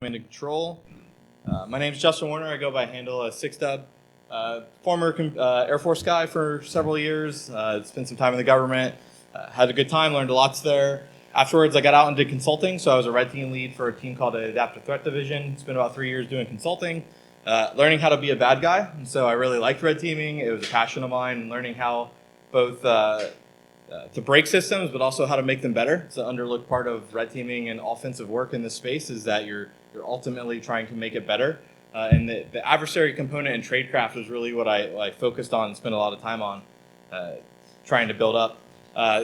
Command and Control. My name is Justin Warner. I go by handle as 6Dub. Former Air Force guy for several years. Spent some time in the government. Had a good time, learned lots there. Afterwards, I got out and did consulting. So I was a red team lead for a team called the Adaptive Threat Division. Spent about 3 years doing consulting, learning how to be a bad guy. And so I really liked red teaming. It was a passion of mine, and learning how both to break systems, but also how to make them better. It's an underlooked part of red teaming and offensive work in this space is that you're ultimately trying to make it better. And the adversary component in tradecraft was really what I focused on and spent a lot of time on trying to build up.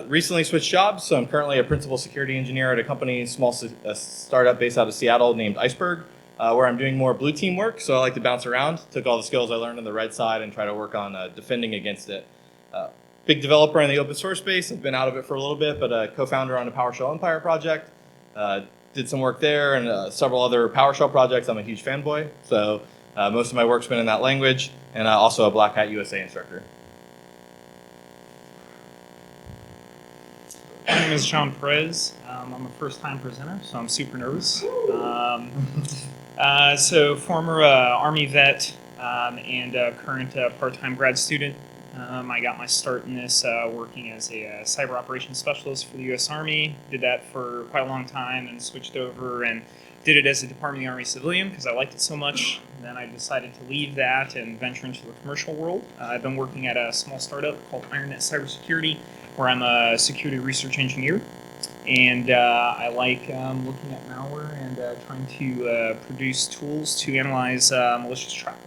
Recently switched jobs, so I'm currently a principal security engineer at a company, a startup based out of Seattle named Iceberg, where I'm doing more blue team work. So I like to bounce around, took all the skills I learned on the red side and try to work on defending against it. Big developer in the open source space. I've been out of it for a little bit, but a co-founder on a PowerShell Empire project. Did some work there and several other PowerShell projects. I'm a huge fanboy, so most of my work's been in that language, and also a Black Hat USA instructor. My name is John Perez. I'm a first-time presenter, so I'm super nervous. So former Army vet and current part-time grad student. I got my start in this working as a cyber operations specialist for the U.S. Army. Did that for quite a long time and switched over and did it as a Department of the Army civilian because I liked it so much. And then I decided to leave that and venture into the commercial world. I've been working at a small startup called IronNet Cybersecurity, where I'm a security research engineer. And I like looking at malware and trying to produce tools to analyze malicious traffic.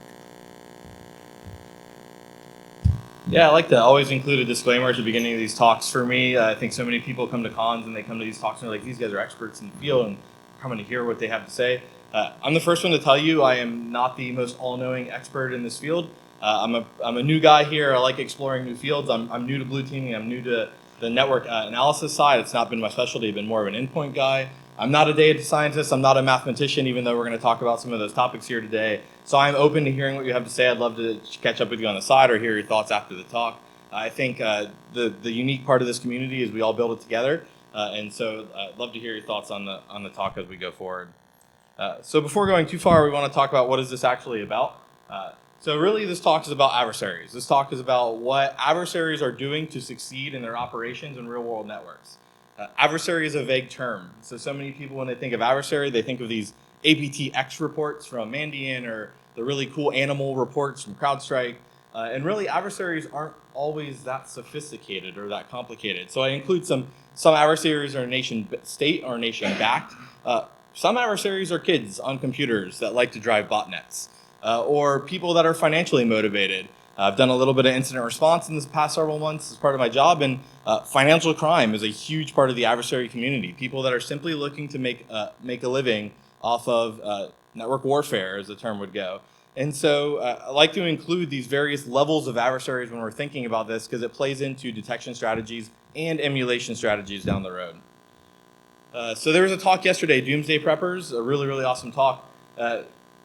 Yeah, I like to always include a disclaimer at the beginning of these talks. For me, I think so many people come to cons and they come to these talks and they're like, these guys are experts in the field and coming to hear what they have to say. I'm the first one to tell you I am not the most all-knowing expert in this field. I'm a new guy here. I like exploring new fields. I'm new to blue teaming. I'm new to the network analysis side. It's not been my specialty. I've been more of an endpoint guy. I'm not a data scientist. I'm not a mathematician, even though we're going to talk about some of those topics here today. So I'm open to hearing what you have to say. I'd love to catch up with you on the side or hear your thoughts after the talk. I think the unique part of this community is we all build it together. And so I'd love to hear your thoughts on the talk as we go forward. So before going too far, we want to talk about what is this actually about. So really, this talk is about adversaries. This talk is about what adversaries are doing to succeed in their operations in real-world networks. Adversary is a vague term. So many people, when they think of adversary, they think of these APT-X reports from Mandiant or the really cool animal reports from CrowdStrike. And really, adversaries aren't always that sophisticated or that complicated. So I include some adversaries are nation-state or nation-backed. Some adversaries are kids on computers that like to drive botnets. Or people that are financially motivated. I've done a little bit of incident response in this past several months as part of my job, and financial crime is a huge part of the adversary community. People that are simply looking to make a living off of network warfare, as the term would go. And so I like to include these various levels of adversaries when we're thinking about this because it plays into detection strategies and emulation strategies down the road. So there was a talk yesterday, Doomsday Preppers, a really, really awesome talk.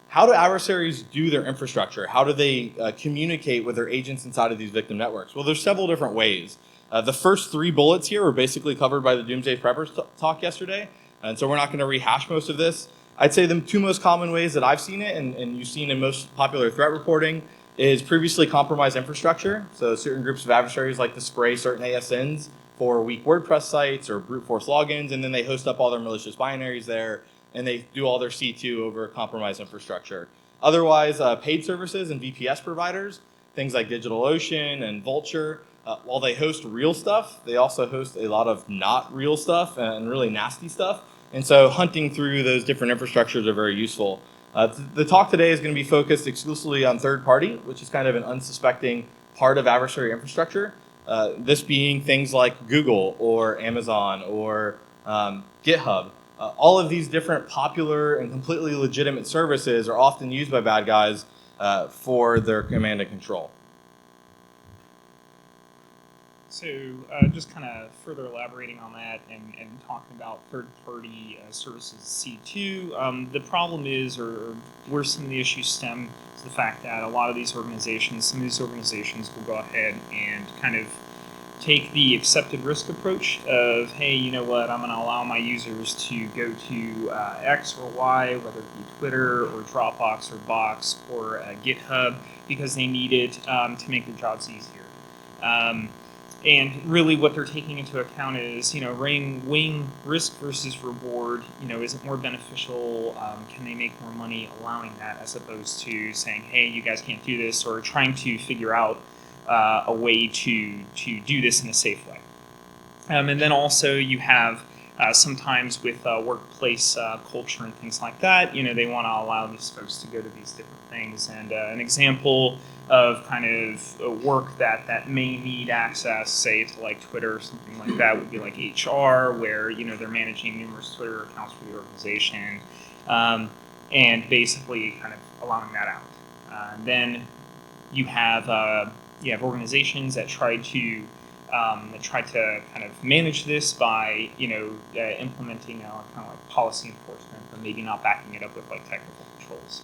How do adversaries do their infrastructure? How do they communicate with their agents inside of these victim networks? Well, there's several different ways. The first 3 bullets here were basically covered by the Doomsday Preppers talk yesterday, and so we're not going to rehash most of this. I'd say the 2 most common ways that I've seen it, and you've seen in most popular threat reporting, is previously compromised infrastructure. So certain groups of adversaries like to spray certain ASNs for weak WordPress sites or brute force logins, and then they host up all their malicious binaries there, and they do all their C2 over compromised infrastructure. Otherwise, paid services and VPS providers, things like DigitalOcean and Vultr, while they host real stuff, they also host a lot of not real stuff and really nasty stuff. And so hunting through those different infrastructures are very useful. The talk today is going to be focused exclusively on third party, which is kind of an unsuspecting part of adversary infrastructure. This being things like Google or Amazon or GitHub. All of these different popular and completely legitimate services are often used by bad guys for their command and control. So just kind of further elaborating on that and talking about third-party services C2, the problem is, or where some of the issues stem, is the fact that a lot of these organizations, some of these organizations will go ahead and kind of take the accepted risk approach of, hey, you know what, I'm going to allow my users to go to X or Y, whether it be Twitter or Dropbox or Box or GitHub, because they need it to make their jobs easier. And really what they're taking into account is, weighing risk versus reward. Is it more beneficial? Can they make more money allowing that, as opposed to saying, hey, you guys can't do this, or trying to figure out a way to do this in a safe way. And then also you have sometimes with workplace culture and things like that, they want to allow these folks to go to these different things. And an example of kind of work that may need access, say, to like Twitter or something like that, would be like HR, where they're managing numerous Twitter accounts for the organization, and basically kind of allowing that out. Then you have organizations that try to kind of manage this by implementing kind of like policy enforcement, but maybe not backing it up with like technical controls.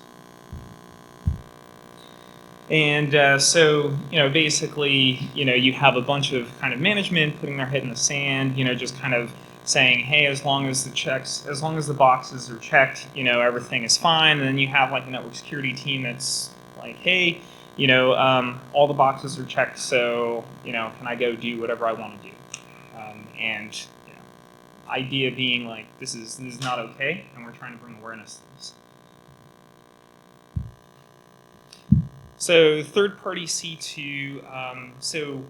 And so basically you have a bunch of kind of management putting their head in the sand, just kind of saying, hey, as long as the boxes are checked, everything is fine. And then you have like a network security team that's like, hey, all the boxes are checked, so can I go do whatever I want to do? And idea being like, this is not okay, and we're trying to bring awareness to this. So third-party C2. So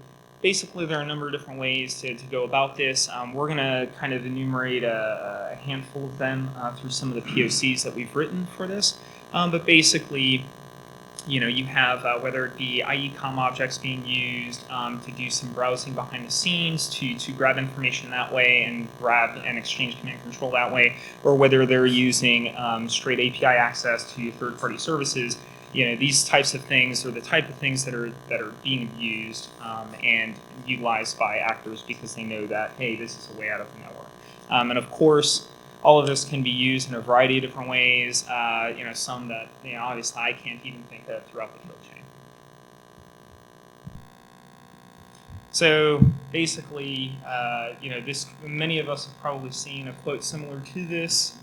basically, there are a number of different ways to go about this. We're going to kind of enumerate a handful of them through some of the POCs that we've written for this. But basically, you have whether it be IE-com objects being used to do some browsing behind the scenes, to grab information that way and grab and exchange command and control that way, or whether they're using straight API access to third-party services. These types of things are the type of things that are being used and utilized by actors because they know that, hey, this is a way out of the network. And of course, all of this can be used in a variety of different ways. Some that obviously I can't even think of throughout the kill chain. So basically, many of us have probably seen a quote similar to this.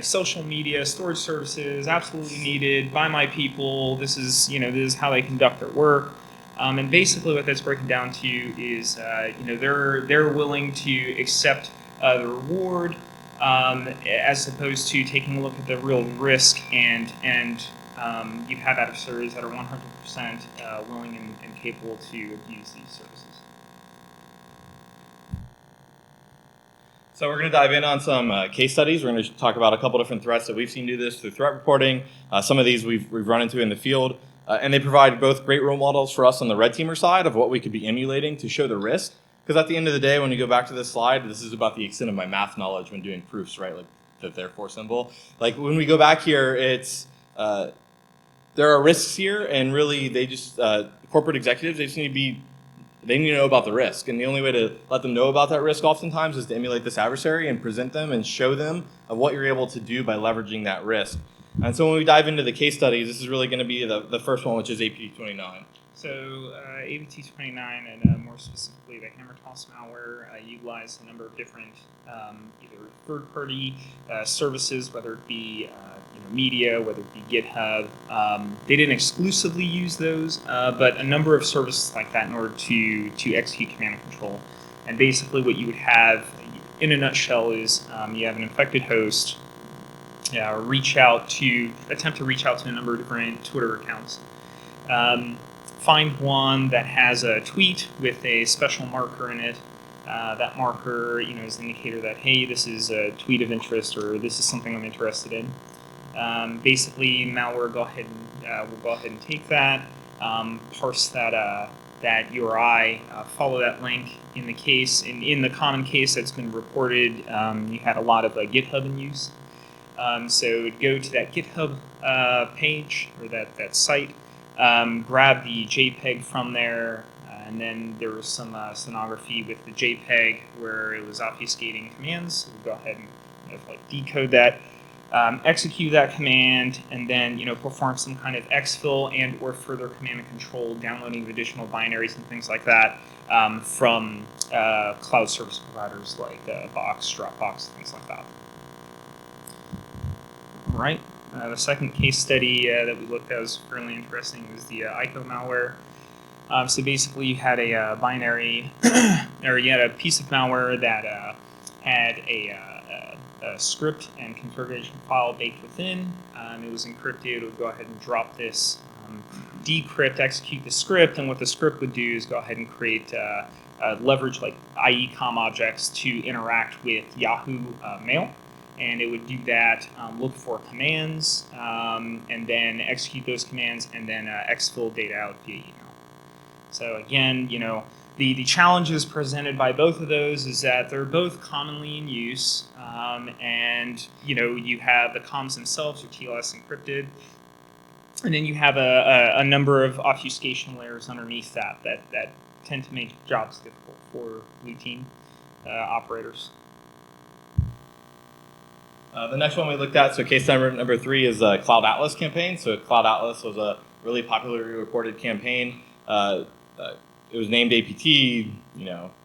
Social media, storage services, absolutely needed by my people. This is how they conduct their work. And basically, what that's breaking down to is, they're willing to accept the reward as opposed to taking a look at the real risk, and you have adversaries that are 100% willing and capable to abuse these services. So we're going to dive in on some case studies. We're going to talk about a couple different threats that we've seen do this through threat reporting. Some of these we've run into in the field, and they provide both great role models for us on the red teamer side of what we could be emulating to show the risk. Because at the end of the day, when you go back to this slide, this is about the extent of my math knowledge when doing proofs, right? Like the therefore symbol. Like when we go back here, it's there are risks here, and really they just corporate executives, they need to know about the risk, and the only way to let them know about that risk oftentimes is to emulate this adversary and present them and show them of what you're able to do by leveraging that risk. And so when we dive into the case studies, this is really going to be the first one, which is APT29. So APT29, and more specifically the hammer toss malware, utilized a number of different either third-party services, whether it be media, whether it be GitHub. They didn't exclusively use those, but a number of services like that in order to execute command and control. And basically, what you would have, in a nutshell, is you have an infected host. Attempt to reach out to a number of different Twitter accounts. Find one that has a tweet with a special marker in it. That marker, is an indicator that, hey, this is a tweet of interest, or this is something I'm interested in. Basically, malware will go ahead and take that, parse that URI, follow that link. In the common case that's been reported, you had a lot of GitHub in use. So go to that GitHub page or that site. Grab the JPEG from there, and then there was some stenography with the JPEG where it was obfuscating commands. So we'll go ahead and decode that. execute that command, and then perform some kind of exfil and or further command and control, downloading of additional binaries and things like that from cloud service providers like Box, Dropbox, things like that. All right. The second case study that we looked at was fairly interesting. It was the ICO malware. So basically, you had a binary, or you had a piece of malware that had a script and configuration file baked within. It was encrypted. It would go ahead and drop this, decrypt, execute the script, and what the script would do is go ahead and create leverage like IE.com objects to interact with Yahoo Mail. And it would do that, look for commands, and then execute those commands, and then exfil data out via email. So again, the challenges presented by both of those is that they're both commonly in use, and you have the comms themselves, or TLS encrypted, and then you have a number of obfuscation layers underneath that tend to make jobs difficult for routine operators. The next one we looked at, so case number 3 is a Cloud Atlas campaign. So Cloud Atlas was a really popularly reported campaign. It was named APT,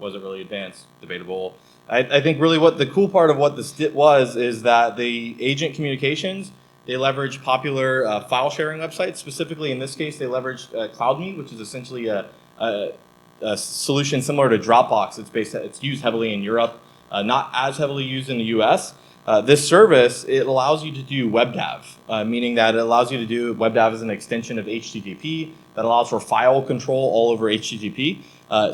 wasn't really advanced, debatable. I think really what the cool part of what this was is that the agent communications, they leverage popular file sharing websites. Specifically in this case, they leveraged CloudMe, which is essentially a solution similar to Dropbox. It's used heavily in Europe, not as heavily used in the US. This service, it allows you to do WebDAV, meaning that it allows you to do WebDAV as an extension of HTTP that allows for file control all over HTTP.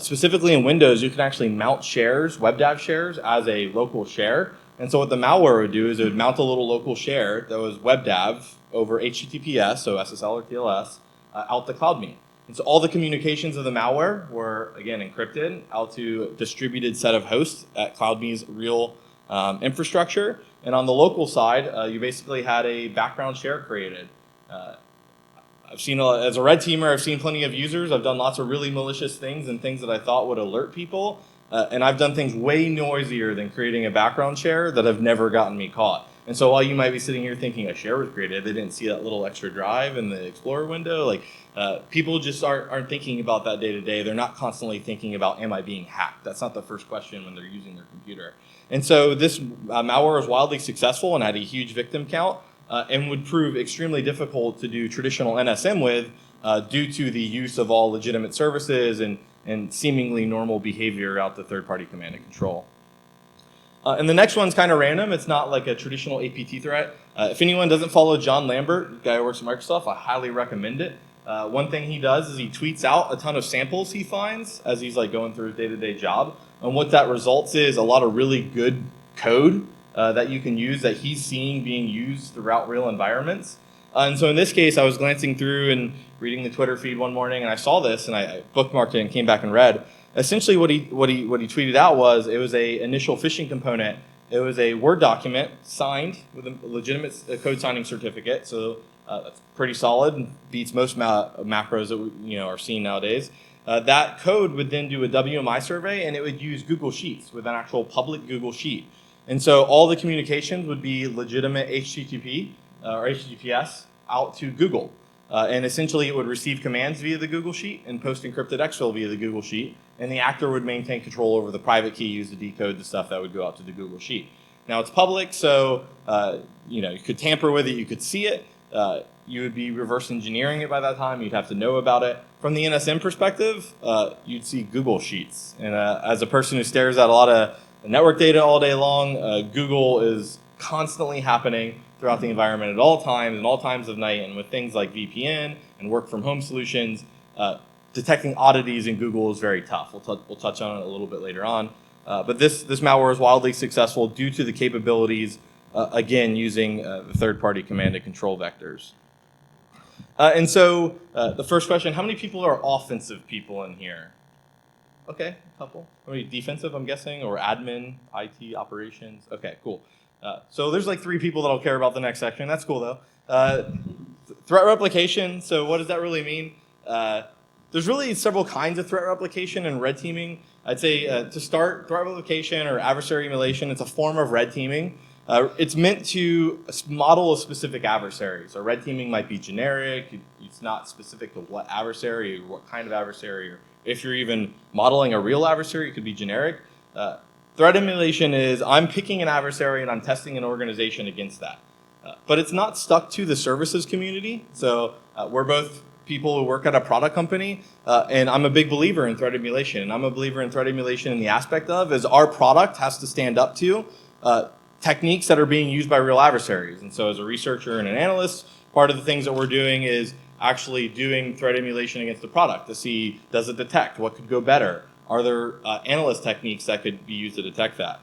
Specifically in Windows, you can actually mount shares, WebDAV shares, as a local share. And so what the malware would do is it would mount a little local share that was WebDAV over HTTPS, so SSL or TLS, out to CloudMe. And so all the communications of the malware were, again, encrypted out to a distributed set of hosts at CloudMe's real infrastructure. And on the local side, you basically had a background share created. I've seen, as a red teamer, I've seen plenty of users. I've done lots of really malicious things and things that I thought would alert people. And I've done things way noisier than creating a background share that have never gotten me caught. And so while you might be sitting here thinking a share was created, they didn't see that little extra drive in the Explorer window. People just aren't thinking about that day to day. They're not constantly thinking about, am I being hacked? That's not the first question when they're using their computer. And so this malware was wildly successful and had a huge victim count and would prove extremely difficult to do traditional NSM with due to the use of all legitimate services and seemingly normal behavior out to third-party command and control. And the next one's kind of random. It's not like a traditional APT threat. If anyone doesn't follow John Lambert, the guy who works at Microsoft, I highly recommend it. One thing he does is he tweets out a ton of samples he finds as he's going through his day-to-day job. And what that results is a lot of really good code that you can use that he's seeing being used throughout real environments. And so in this case, I was glancing through and reading the Twitter feed one morning, and I saw this, and I bookmarked it and came back and read. Essentially, what he tweeted out was it was a initial phishing component. It was a Word document signed with a legitimate code signing certificate. So that's pretty solid and beats most macros that we are seeing nowadays. That code would then do a WMI survey, and it would use Google Sheets with an actual public Google Sheet. And so all the communications would be legitimate HTTP or HTTPS out to Google. And essentially, it would receive commands via the Google Sheet and post encrypted exfil via the Google Sheet. And the actor would maintain control over the private key used to decode the stuff that would go out to the Google Sheet. Now, it's public, so you could tamper with it. You could see it. You would be reverse engineering it by that time. You'd have to know about it. From the NSM perspective, you'd see Google Sheets. And as a person who stares at a lot of network data all day long, Google is constantly happening throughout the environment at all times of night. And with things like VPN and work from home solutions, detecting oddities in Google is very tough. We'll touch on it a little bit later on. But this malware is wildly successful due to the capabilities, again, using the third-party command and control vectors. And so the first question, how many people are offensive people in here? Okay, a couple. How many defensive, I'm guessing, or admin, IT, operations? Okay, cool. So there's 3 people that'll care about the next section. That's cool, though. Threat replication, so what does that really mean? There's really several kinds of threat replication and red teaming. I'd say to start, threat replication or adversary emulation, it's a form of red teaming. It's meant to model a specific adversary. So red teaming might be generic. It's not specific to what adversary or what kind of adversary, or if you're even modeling a real adversary, it could be generic. Threat emulation is I'm picking an adversary and I'm testing an organization against that. But it's not stuck to the services community. So we're both people who work at a product company, and I'm a big believer in threat emulation. And I'm a believer in threat emulation in the aspect of is our product has to stand up to techniques that are being used by real adversaries. And so as a researcher and an analyst, part of the things that we're doing is actually doing threat emulation against the product to see, does it detect? What could go better? Are there analyst techniques that could be used to detect that?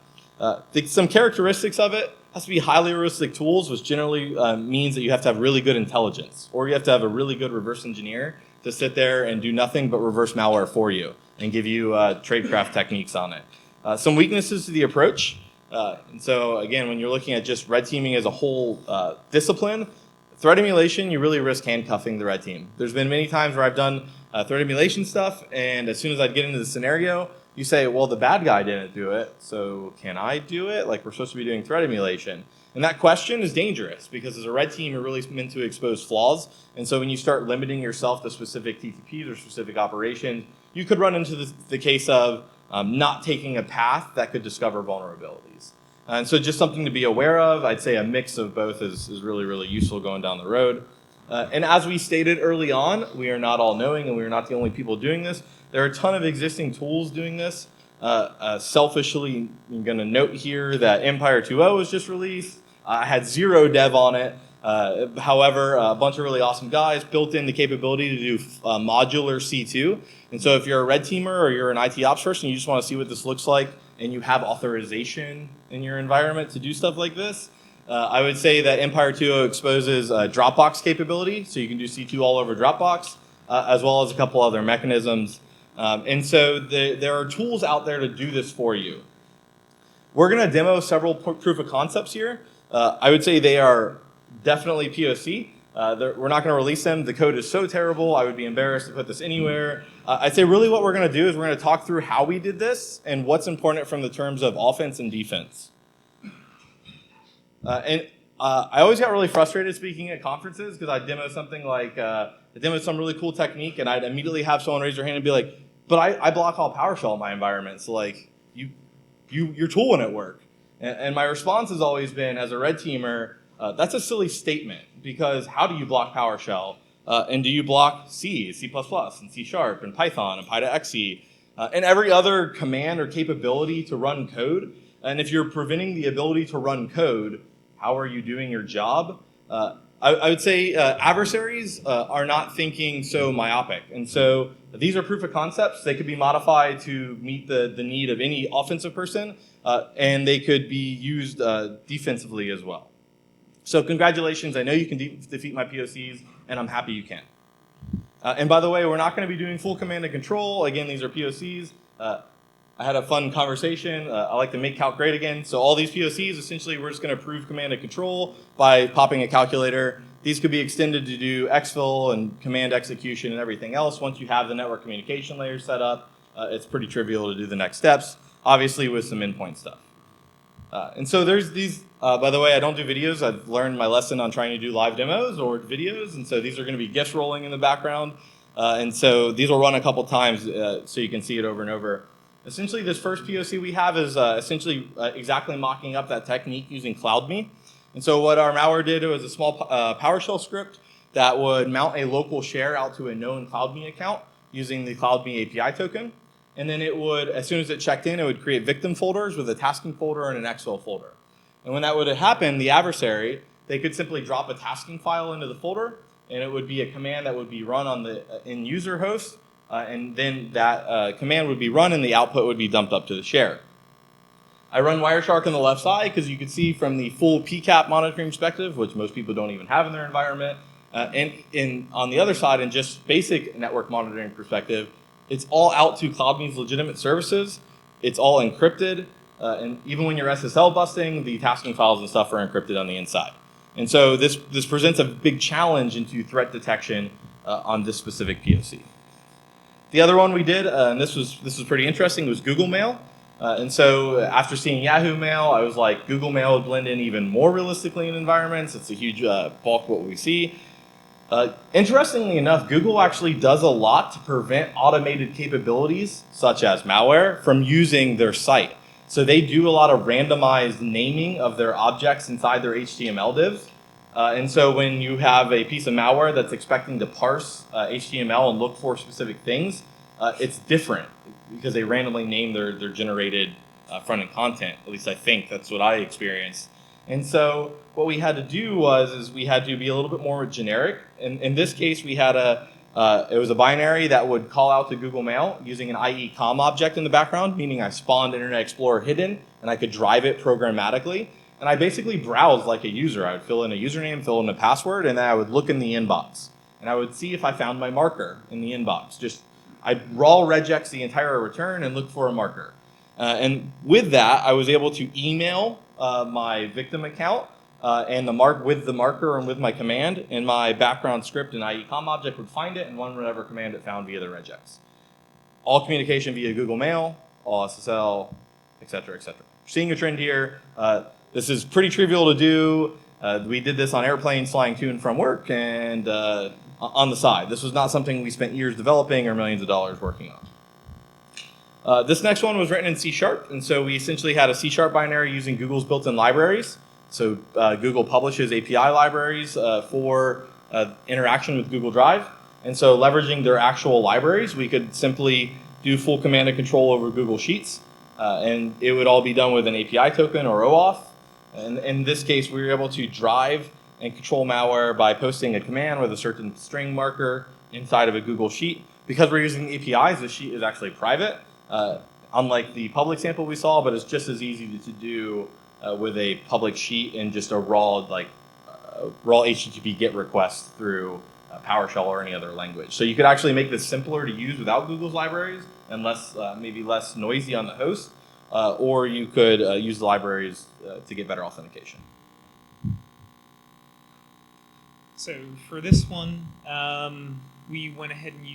Some characteristics of it has to be highly heuristic tools, which generally means that you have to have really good intelligence, or you have to have a really good reverse engineer to sit there and do nothing but reverse malware for you and give you tradecraft techniques on it. Some weaknesses to the approach. And so again, when you're looking at just red teaming as a whole discipline, threat emulation, you really risk handcuffing the red team. There's been many times where I've done threat emulation stuff, and as soon as I'd get into the scenario, you say, well, the bad guy didn't do it, so can I do it? Like, we're supposed to be doing threat emulation. And that question is dangerous, because as a red team, you're really meant to expose flaws. And so when you start limiting yourself to specific TTPs or specific operations, you could run into the case of not taking a path that could discover vulnerabilities. And so just something to be aware of. I'd say a mix of both is really, really useful going down the road. And as we stated early on, we are not all knowing, and we are not the only people doing this. There are a ton of existing tools doing this. Selfishly, I'm going to note here that Empire 2.0 was just released. I had 0 dev on it. However, a bunch of really awesome guys built in the capability to do modular C2. And so if you're a red teamer or you're an IT ops person, you just want to see what this looks like, and you have authorization in your environment to do stuff like this, I would say that Empire 2.0 exposes Dropbox capability, so you can do C2 all over Dropbox, as well as a couple other mechanisms. And so there are tools out there to do this for you. We're going to demo several proof of concepts here. I would say they are definitely POC. We're not going to release them. The code is so terrible, I would be embarrassed to put this anywhere. I'd say really what we're going to do is we're going to talk through how we did this and what's important from the terms of offense and defense. I always got really frustrated speaking at conferences because I'd demo something like, I demoed some really cool technique, and I'd immediately have someone raise their hand and be like, but I block all PowerShell in my environment, so like, your tool wouldn't work. And my response has always been, as a red teamer, that's a silly statement, because how do you block PowerShell? And do you block C, C++, and C#, and Python, and Py-to-Xe, and every other command or capability to run code? And if you're preventing the ability to run code, how are you doing your job? I would say adversaries are not thinking so myopic. And so these are proof of concepts. They could be modified to meet the need of any offensive person, and they could be used defensively as well. So congratulations. I know you can defeat my POCs, and I'm happy you can. And by the way, we're not going to be doing full command and control. Again, these are POCs. I had a fun conversation. I like to make calc great again. So all these POCs, essentially, we're just going to prove command and control by popping a calculator. These could be extended to do exfil and command execution and everything else. Once you have the network communication layer set up, it's pretty trivial to do the next steps, obviously with some endpoint stuff. And so there's these, by the way, I don't do videos. I've learned my lesson on trying to do live demos or videos. And so these are going to be GIFs rolling in the background. And so these will run a couple times so you can see it over and over. Essentially, this first POC we have is essentially exactly mocking up that technique using CloudMe. And so what our malware did was a small PowerShell script that would mount a local share out to a known CloudMe account using the CloudMe API token. And then it would, as soon as it checked in, it would create victim folders with a tasking folder and an exfil folder. And when that would happen, the adversary, they could simply drop a tasking file into the folder, and it would be a command that would be run on the end-user host. And then that command would be run, and the output would be dumped up to the share. I run Wireshark on the left side because you can see from the full PCAP monitoring perspective, which most people don't even have in their environment, and on the other side, in just basic network monitoring perspective, it's all out to CloudMe's legitimate services. It's all encrypted, and even when you're SSL busting, the tasking files and stuff are encrypted on the inside. And so this presents a big challenge into threat detection on this specific POC. The other one we did, and this was pretty interesting, was Google Mail. And so after seeing Yahoo Mail, I was like, Google Mail would blend in even more realistically in environments. It's a huge bulk of what we see. Interestingly enough, Google actually does a lot to prevent automated capabilities, such as malware, from using their site. So they do a lot of randomized naming of their objects inside their HTML divs. And so when you have a piece of malware that's expecting to parse HTML and look for specific things, it's different because they randomly name their generated front-end content. At least I think that's what I experienced. And so what we had to do is we had to be a little bit more generic. In this case, we had it was a binary that would call out to Google Mail using an IE com object in the background, meaning I spawned Internet Explorer hidden and I could drive it programmatically. And I basically browsed like a user. I would fill in a username, fill in a password, and then I would look in the inbox. And I would see if I found my marker in the inbox. I'd raw regex the entire return and look for a marker. And with that, I was able to email my victim account and with the marker and with my command, and my background script and IE.com object would find it and run whatever command it found via the regex. All communication via Google Mail, all SSL, et cetera, et cetera. Seeing a trend here. This is pretty trivial to do. We did this on airplanes flying to and from work and on the side. This was not something we spent years developing or millions of dollars working on. This next one was written in C#, and so we essentially had a C# binary using Google's built-in libraries. So Google publishes API libraries for interaction with Google Drive. And so leveraging their actual libraries, we could simply do full command and control over Google Sheets. And it would all be done with an API token or OAuth. And in this case, we were able to drive and control malware by posting a command with a certain string marker inside of a Google Sheet. Because we're using APIs, the sheet is actually private, unlike the public sample we saw, but it's just as easy to do with a public sheet and just a raw HTTP GET request through PowerShell or any other language. So you could actually make this simpler to use without Google's libraries and maybe less noisy on the host, or you could use the libraries to get better authentication. So for this one, we went ahead and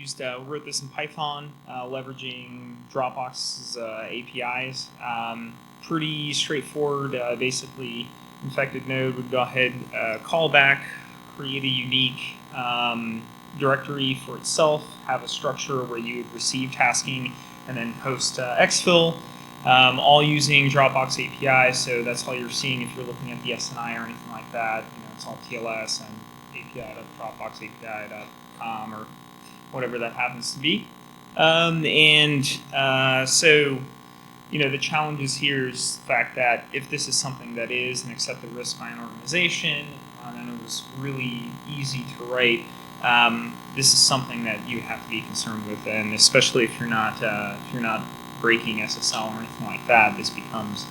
wrote this in Python, leveraging Dropbox's APIs. Pretty straightforward. Basically, infected node would go ahead, call back, create a unique directory for itself, have a structure where you would receive tasking, and then post exfil, all using Dropbox API. So that's all you're seeing if you're looking at the SNI or anything like that. It's all TLS and API.dropboxapi.com or whatever that happens to be. So the challenges here is the fact that if this is something that is an accepted risk by an organization, and it was really easy to write, this is something that you have to be concerned with, and especially if you're not breaking SSL or anything like that, this becomes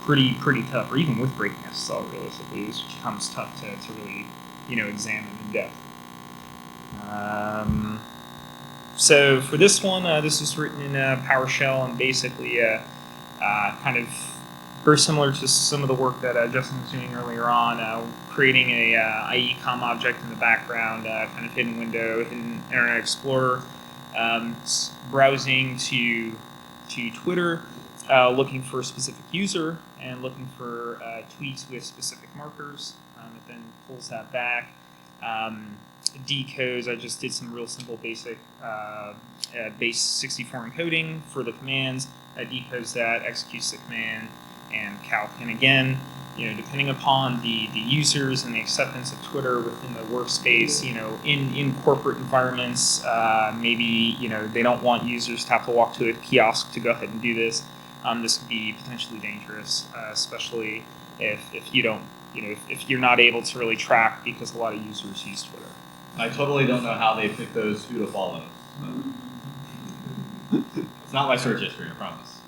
pretty tough. Or even with breaking SSL, realistically, this becomes tough to really examine in depth. So for this one, this is written in PowerShell and basically kind of very similar to some of the work that Justin was doing earlier on, creating a IE com object in the background, kind of hidden window, hidden Internet Explorer, browsing to Twitter, looking for a specific user and looking for tweets with specific markers. It then pulls that back. Decodes. I just did some real simple basic base 64 encoding for the commands. Decodes that, executes the command, and calc. And again, depending upon the users and the acceptance of Twitter within the workspace, in corporate environments, maybe they don't want users to have to walk to a kiosk to go ahead and do this. This could be potentially dangerous, especially if you don't, if you're not able to really track because a lot of users use Twitter. I totally don't know how they pick those who to follow. It's not my search history, I promise.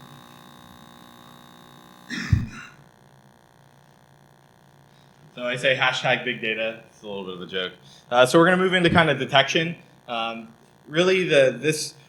So I say hashtag big data. It's a little bit of a joke. So we're going to move into kind of detection. Really,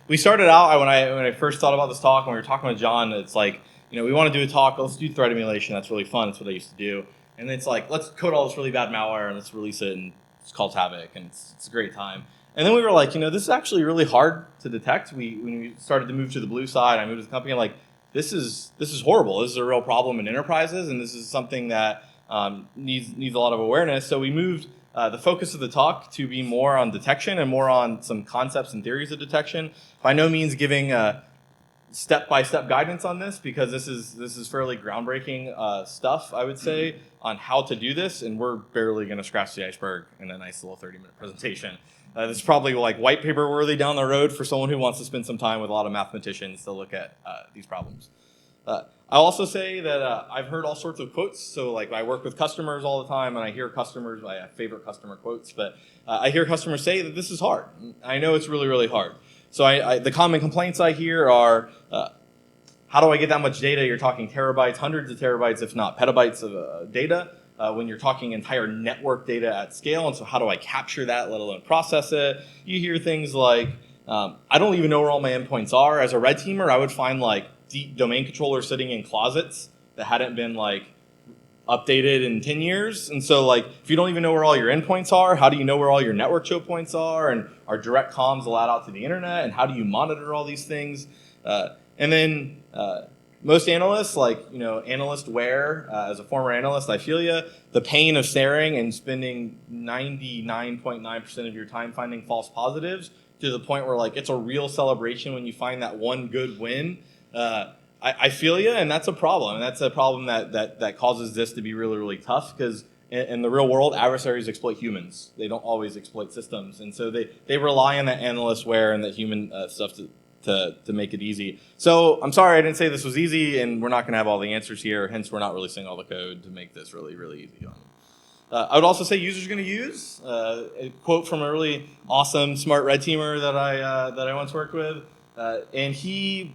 we started out when I first thought about this talk, when we were talking with John, it's like, we want to do a talk, let's do threat emulation. That's really fun. That's what I used to do. And it's like, let's code all this really bad malware and let's release it, and it's called Havoc, and it's a great time. And then we were like, this is actually really hard to detect. When we started to move to the blue side, I moved to the company, like, this is horrible. This is a real problem in enterprises, and this is something that needs a lot of awareness. So we moved the focus of the talk to be more on detection and more on some concepts and theories of detection. By no means giving step-by-step guidance on this, because this is fairly groundbreaking stuff, I would say, on how to do this, and we're barely going to scratch the iceberg in a nice little 30-minute presentation. This is probably like white paper worthy down the road for someone who wants to spend some time with a lot of mathematicians to look at these problems. I'll also say that I've heard all sorts of quotes. So like I work with customers all the time, and I hear customers, I have favorite customer quotes, but I hear customers say that this is hard. I know it's really, really hard. So the common complaints I hear are, how do I get that much data? You're talking terabytes, hundreds of terabytes, if not petabytes of data, when you're talking entire network data at scale. And so how do I capture that, let alone process it? You hear things like, I don't even know where all my endpoints are. As a red teamer, I would find like domain controllers sitting in closets that hadn't been like updated in 10 years. And so like, if you don't even know where all your endpoints are, how do you know where all your network choke points are? And are direct comms allowed out to the internet? And how do you monitor all these things? And then most analysts, like, analystware, as a former analyst, I feel you. The pain of staring and spending 99.9% of your time finding false positives, to the point where like it's a real celebration when you find that one good win. I feel you, and that's a problem. And that's a problem that causes this to be really, really tough, because in the real world, adversaries exploit humans. They don't always exploit systems. And so they rely on that analystware and that human stuff to make it easy. So I'm sorry I didn't say this was easy, and we're not going to have all the answers here. Hence, we're not releasing all the code to make this really, really easy on you. I would also say users are going to use a quote from a really awesome, smart red teamer that I once worked with, and he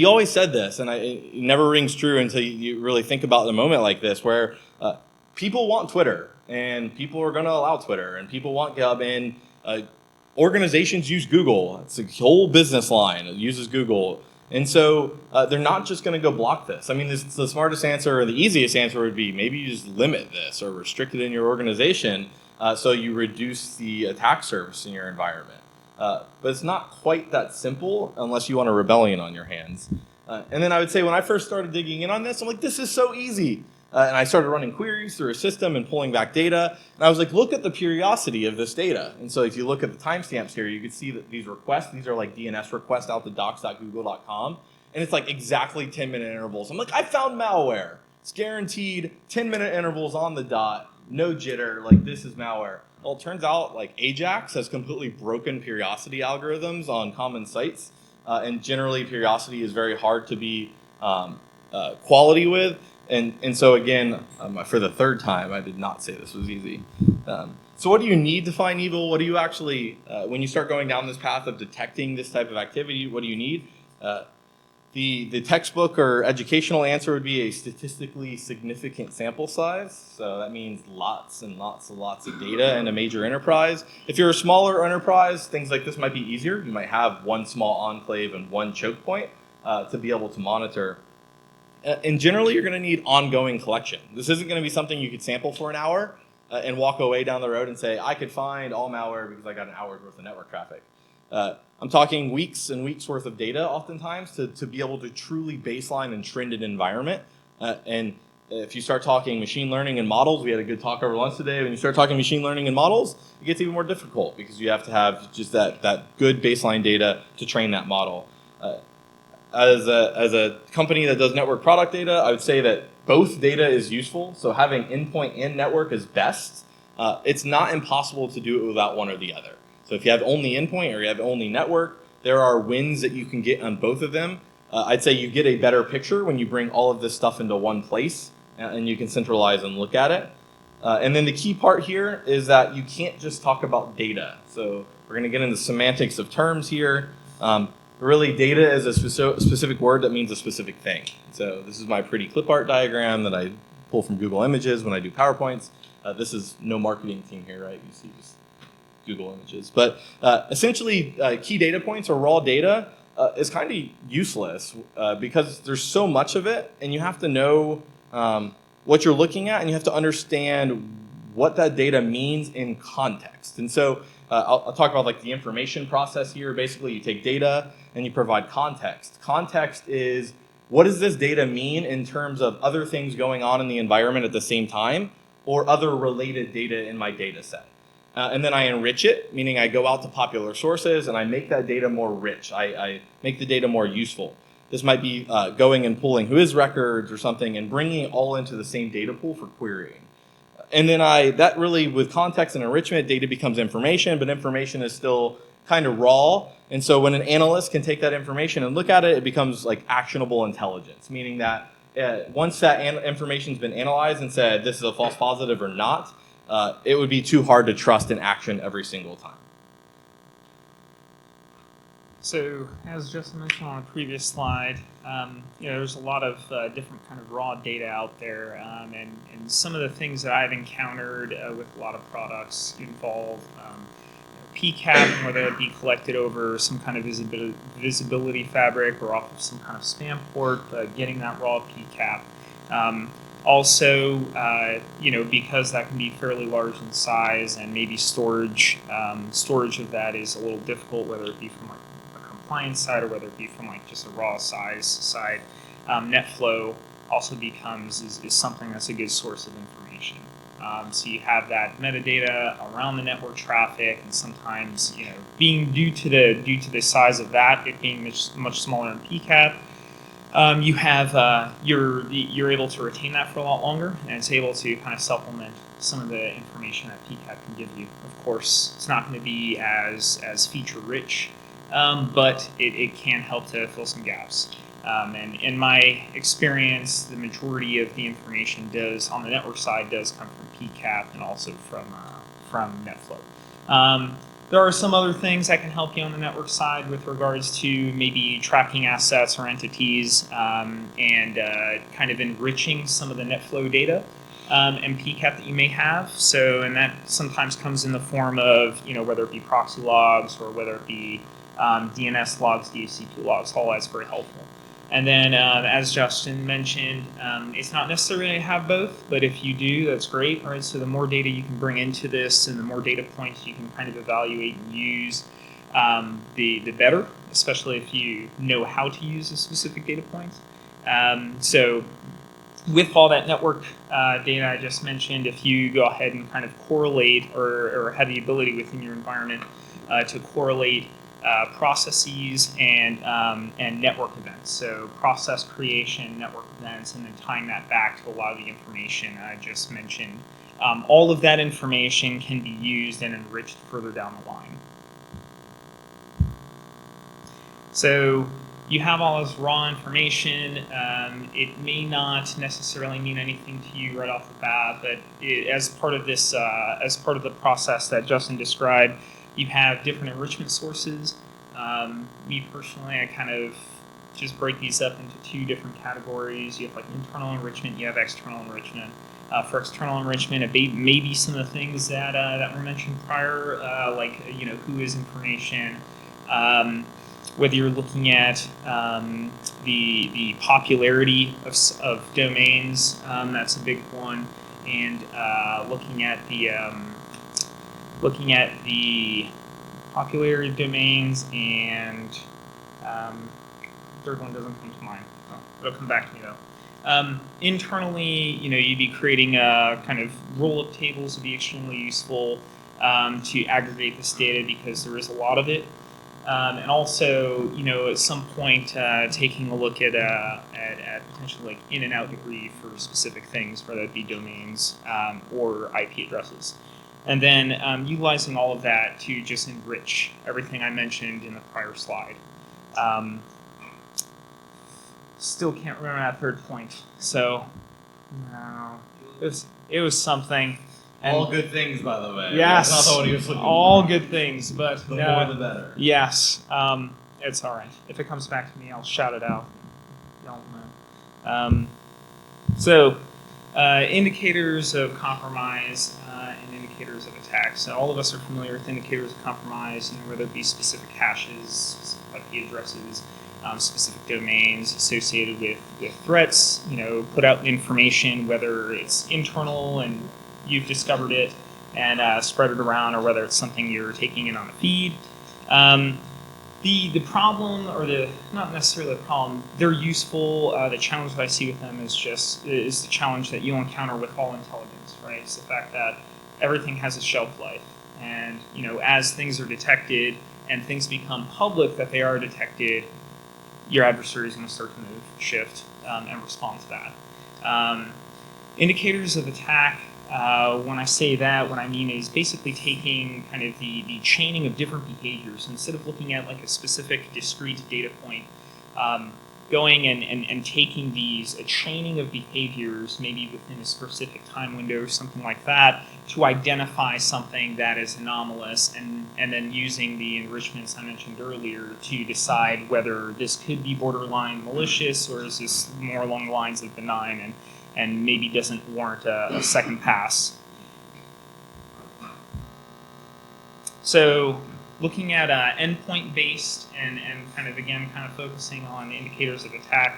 always said this, and it never rings true until you really think about a moment like this, where people want Twitter, and people are going to allow Twitter, and people want GitHub, and organizations use Google. It's a whole business line. It uses Google. And so they're not just going to go block this. I mean, the smartest answer, or the easiest answer, would be maybe you just limit this or restrict it in your organization so you reduce the attack surface in your environment. But it's not quite that simple unless you want a rebellion on your hands. And then I would say when I first started digging in on this, I'm like, this is so easy. And I started running queries through a system and pulling back data. And I was like, look at the periodicity of this data. And so if you look at the timestamps here, you can see that these requests, these are like DNS requests out to docs.google.com. And it's like exactly 10-minute intervals. I'm like, I found malware. It's guaranteed 10-minute intervals on the dot, no jitter, like this is malware. Well, it turns out like Ajax has completely broken periodicity algorithms on common sites. And generally periodicity is very hard to be quality with. And so again, for the third time, I did not say this was easy. So what do you need to find evil? What do you actually, when you start going down this path of detecting this type of activity, what do you need? The textbook or educational answer would be a statistically significant sample size. So that means lots and lots and lots of data in a major enterprise. If you're a smaller enterprise, things like this might be easier. You might have one small enclave and one choke point to be able to monitor. And generally, you're going to need ongoing collection. This isn't going to be something you could sample for an hour and walk away down the road and say, I could find all malware because I got an hour's worth of network traffic. I'm talking weeks and weeks worth of data oftentimes to be able to truly baseline and trend an environment. And if you start talking machine learning and models, we had a good talk over lunch today. When you start talking machine learning and models, it gets even more difficult because you have to have just that good baseline data to train that model. As a company that does network product data, I would say that both data is useful. So having endpoint and network is best. It's not impossible to do it without one or the other. So if you have only endpoint or you have only network, there are wins that you can get on both of them. I'd say you get a better picture when you bring all of this stuff into one place and you can centralize and look at it. And then the key part here is that you can't just talk about data. So we're going to get into semantics of terms here. Really, data is a specific word that means a specific thing. So this is my pretty clip art diagram that I pull from Google Images when I do PowerPoints. This is no marketing team here, right? You see just Google Images. But essentially, key data points or raw data is kind of useless because there's so much of it, and you have to know what you're looking at, and you have to understand what that data means in context. And so I'll talk about like the information process here. Basically, you take data and you provide context. Context is what does this data mean in terms of other things going on in the environment at the same time, or other related data in my data set? And then I enrich it, meaning I go out to popular sources and I make that data more rich. I make the data more useful. This might be going and pulling whois records or something and bringing it all into the same data pool for querying. And then that really, with context and enrichment, data becomes information, but information is still kind of raw. And so when an analyst can take that information and look at it, it becomes like actionable intelligence, meaning that once that information's been analyzed and said this is a false positive or not, it would be too hard to trust in action every single time. So, as Justin mentioned on a previous slide, there's a lot of different kind of raw data out there, and some of the things that I've encountered with a lot of products involve PCAP, whether it be collected over some kind of visibility fabric or off of some kind of spam port, getting that raw PCAP. Also, because that can be fairly large in size, and maybe storage of that is a little difficult, whether it be from like a compliance side or whether it be from like just a raw size side. NetFlow also is something that's a good source of information. So you have that metadata around the network traffic, and sometimes being due to the size of that, it being much smaller in PCAP. You have you're able to retain that for a lot longer, and it's able to kind of supplement some of the information that PCAP can give you. Of course, it's not going to be as feature rich, but it can help to fill some gaps. And in my experience, the majority of the information on the network side does come from PCAP and also from NetFlow. There are some other things that can help you on the network side with regards to maybe tracking assets or entities, and kind of enriching some of the NetFlow data and PCAP that you may have. And that sometimes comes in the form of, whether it be proxy logs or whether it be DNS logs, DHCP logs. All that's very helpful. And then, as Justin mentioned, it's not necessary to have both, but if you do, that's great. All right, so the more data you can bring into this and the more data points you can kind of evaluate and use, the better, especially if you know how to use a specific data point. So with all that network data I just mentioned, if you go ahead and kind of correlate or have the ability within your environment to correlate processes and network events. So process creation, network events, and then tying that back to a lot of the information I just mentioned. All of that information can be used and enriched further down the line. So you have all this raw information. It may not necessarily mean anything to you right off the bat, but as part of this, as part of the process that Justin described, you have different enrichment sources. Me personally, I kind of just break these up into two different categories. You have like internal enrichment, you have external enrichment. For external enrichment, it may be some of the things that were mentioned prior, like whois information. Whether you're looking at the popularity of domains, that's a big one, and looking at the popularity of domains, and third one doesn't come to mind. Oh, it'll come back to me though. Internally, you'd be creating kind of roll-up tables would be extremely useful to aggregate this data because there is a lot of it. And also, at some point, taking a look at potentially like in and out degree for specific things, whether it be domains or IP addresses. And then utilizing all of that to just enrich everything I mentioned in the prior slide. Still can't remember that third point. So, no, it was something. And all good things, by the way. Yes, that's not what he was looking all for. good things, but The more the better. Yes, it's all right. If it comes back to me, I'll shout it out. Y'all know. So, indicators of compromise and indicators of attack. So all of us are familiar with indicators of compromise, whether it be specific hashes, specific IP addresses, specific domains associated with threats. Put out information, whether it's internal and you've discovered it and spread it around, or whether it's something you're taking in on a feed. The problem, or not necessarily the problem, they're useful. The challenge that I see with them is the challenge that you'll encounter with all intelligence, right? It's the fact that everything has a shelf life, and as things are detected and things become public that they are detected, your adversary is going to start to move, shift, and respond to that. Indicators of attack. When I say that, what I mean is basically taking kind of the chaining of different behaviors. Instead of looking at like a specific discrete data point, going and taking a chaining of behaviors, maybe within a specific time window or something like that, to identify something that is anomalous, and then using the enrichments I mentioned earlier to decide whether this could be borderline malicious, or is this more along the lines of benign and maybe doesn't warrant a second pass. So looking at endpoint-based and kind of focusing on indicators of attack,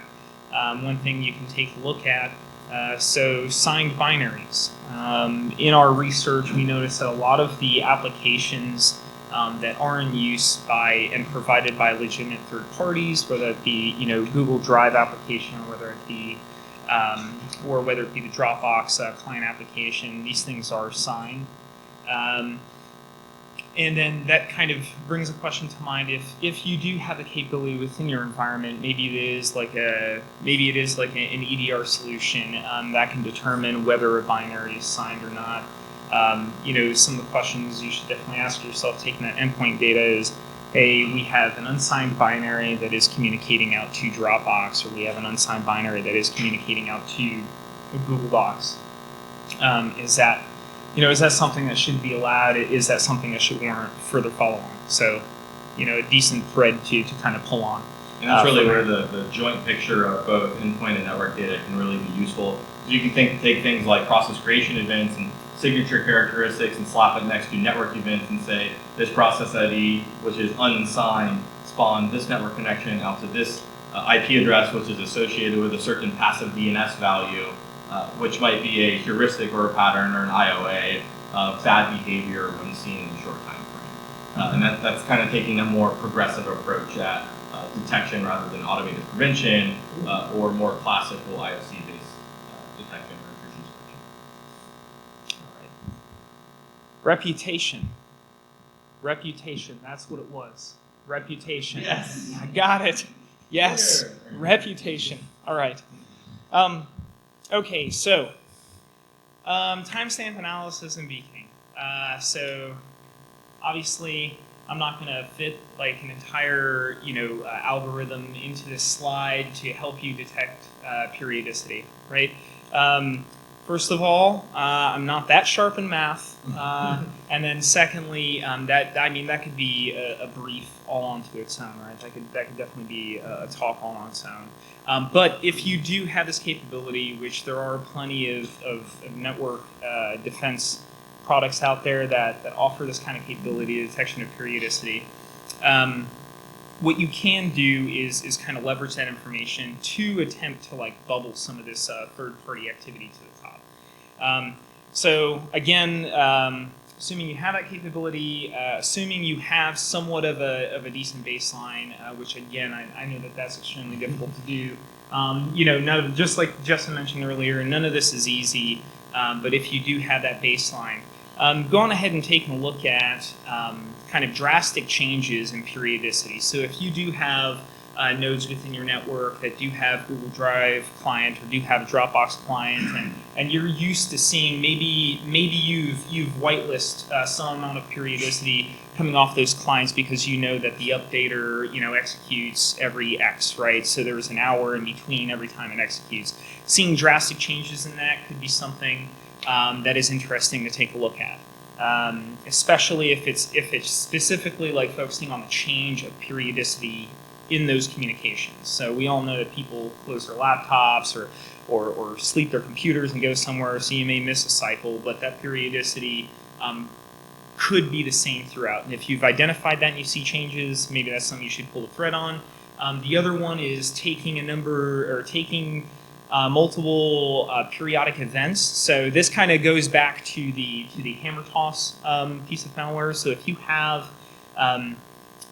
one thing you can take a look at, so signed binaries. In our research, we noticed that a lot of the applications that are in use by and provided by legitimate third parties, whether it be Google Drive application, or whether it be the Dropbox client application, these things are signed. And then that kind of brings a question to mind: if you do have the capability within your environment, maybe it is like an EDR solution that can determine whether a binary is signed or not. Some of the questions you should definitely ask yourself taking that endpoint data is, hey, we have an unsigned binary that is communicating out to Dropbox, or we have an unsigned binary that is communicating out to Google Docs. Is that something that should be allowed? Is that something that should warrant further follow-on? So, a decent thread to kind of pull on. And that's really where the joint picture of both endpoint and network data can really be useful. So you can take things like process creation events and signature characteristics and slap it next to network events and say, this process ID, which is unsigned, spawned this network connection out to this IP address, which is associated with a certain passive DNS value, which might be a heuristic or a pattern or an IOA of bad behavior when seen in a short time frame. And that's kind of taking a more progressive approach at detection rather than automated prevention or more classical IOC-based detection or intrusion detection. All right. Reputation, that's what it was. Reputation. Yes. I got it. Yes. Sure. Reputation. All right. Okay, so timestamp analysis and beaconing. So obviously, I'm not going to fit like an entire algorithm into this slide to help you detect periodicity, right? First of all, I'm not that sharp in math, and then secondly, that could be a brief all onto its own, right? That could definitely be a talk all on its own. But if you do have this capability, which there are plenty of network defense products out there that offer this kind of capability, detection of periodicity, what you can do is kind of leverage that information to attempt to like bubble some of this third-party activity to the top. So again, assuming you have that capability, assuming you have somewhat of a decent baseline, which again I know that's extremely difficult to do. Just like Justin mentioned earlier, none of this is easy. But if you do have that baseline, go on ahead and take a look at kind of drastic changes in periodicity. So if you do have nodes within your network that do have Google Drive client or do have a Dropbox client, and you're used to seeing maybe you've whitelisted some amount of periodicity coming off those clients because you know that the updater executes every X, right? So there's an hour in between every time it executes. Seeing drastic changes in that could be something that is interesting to take a look at, especially if it's specifically like focusing on the change of periodicity in those communications. So we all know that people close their laptops or sleep their computers and go somewhere, so you may miss a cycle, but that periodicity could be the same throughout. And if you've identified that and you see changes, maybe that's something you should pull the thread on. The other one is taking multiple periodic events. So this kind of goes back to the hammer toss piece of malware. So if you have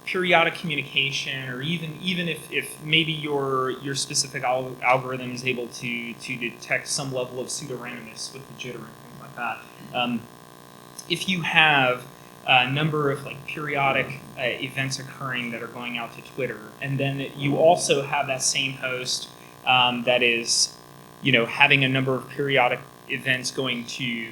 periodic communication, or even if maybe your specific algorithm is able to detect some level of pseudo-randomness with the jitter and things like that. If you have a number of like periodic events occurring that are going out to Twitter, and then you also have that same host that is, having a number of periodic events going to